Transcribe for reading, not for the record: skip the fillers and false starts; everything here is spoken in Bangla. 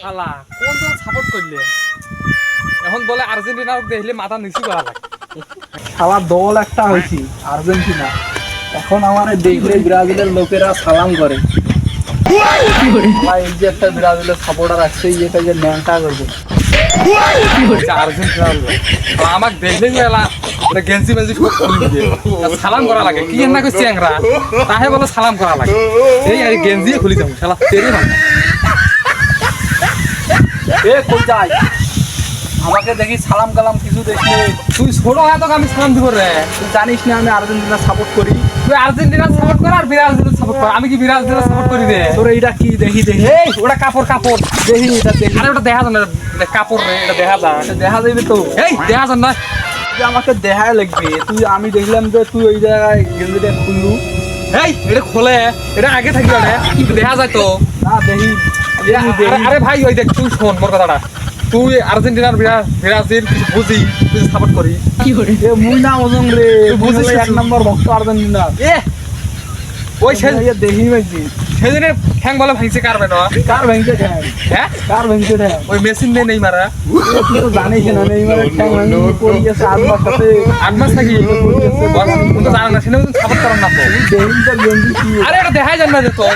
শালা কোন দল সাপোর্ট করলে এখন বলে আর্জেন্টিনা দেখলে মাথা নিচু করা লাগে শালা দল একটা হয়েছি আর্জেন্টিনা এখন আমার দেখলে ব্রাজিলের লোকেরা সালাম করে এই যে একটা ব্রাজিলের সাপোর্টার আসছে এটা যে ন্যাংটা করবে আর্জেন্টিনা আমাকে দেখলে গেঞ্জি মেঞ্জি সব খুলে দিয়ে সালাম করা লাগে কি না করছি চ্যাংরা তাহে বলে সালাম করা লাগে এই আর গেঞ্জি খুলি যাবো শালা তেরে ভাঙা এ কই যাই আমাকে দেখি সালাম কালাম কিছু দেখলে তুই ছোট হয় তোকে আমি সালাম দিব রে তুই জানিস না আমি আর্জেন্টিনা সাপোর্ট করি তুই আর্জেন্টিনা সাপোর্ট কর আর ব্রাজিল সাপোর্ট কর আমি কি ব্রাজিল সাপোর্ট করি রে তোর এইটা কি দেখি দেখি এই ওটা কাপড় কাপড় দেখি এটা দেখি আরে ওটা দেখা যায় না কাপড় রে এটা দেখা যায় এটা দেখা যাবে তো এই দেখা যায় না তুই আমাকে দেখায় লাগবে তুই আমি দেখলাম যে তুই ওই জায়গায় গেঞ্জিটা খুললু এই এটা খোলে এটা আগে থাকি ওটা দেখা যায় তো না দেখি আরে ভাই ওই দেখ তুই শোন মোর কথাটা তুই আর্জেন্টিনার ব্রাজিল কিছু বুঝি তুই সাপোর্ট করি এ মুই না ওজন রে বুঝিস বুঝিস এক কিছু। নম্বর ভক্ত আর্জেন্টিনা এ ওই সে দেখি ভাইছি সেদিনে ঠ্যাং বলে ভাঙছে কার বেন কার ভেঙছে ঠ্যাং হ্যাঁ কার ভেঙছে ঠ্যাং ওই মেশিন দিয়ে নেই মারা তুই তো জানিস না নেইমারের ঠ্যাং ভেঙে পড়ে গেছে আটবার সাথে 8 মাস নাকি বল তো জানো না সেটা সাপোর্ট করেন না তো দেহিন তোর গেঞ্জি কি আরে এটা দেখাই যায় না যে তো